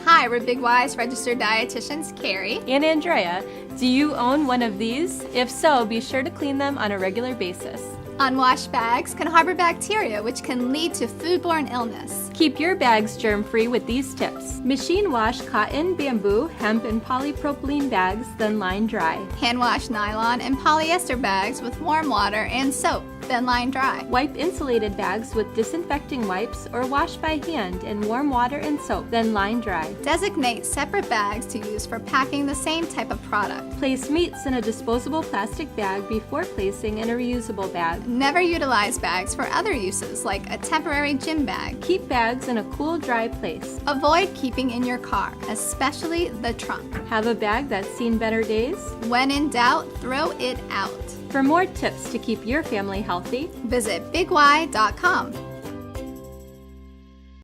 Hi, we're Big Y's registered dietitians, Carrie and Andrea. Do you own one of these? If so, be sure to clean them on a regular basis. Unwashed bags can harbor bacteria, which can lead to foodborne illness. Keep your bags germ-free with these tips. Machine wash cotton, bamboo, hemp, and polypropylene bags, then line dry. Hand wash nylon and polyester bags with warm water and soap, then line dry. Wipe insulated bags with disinfecting wipes or wash by hand in warm water and soap, then line dry. Designate separate bags to use for packing the same type of product. Place meats in a disposable plastic bag before placing in a reusable bag. Never utilize bags for other uses, like a temporary gym bag. Keep bags in a cool, dry place. Avoid keeping in your car, especially the trunk. Have a bag that's seen better days? When in doubt, throw it out. For more tips to keep your family healthy, visit bigY.com.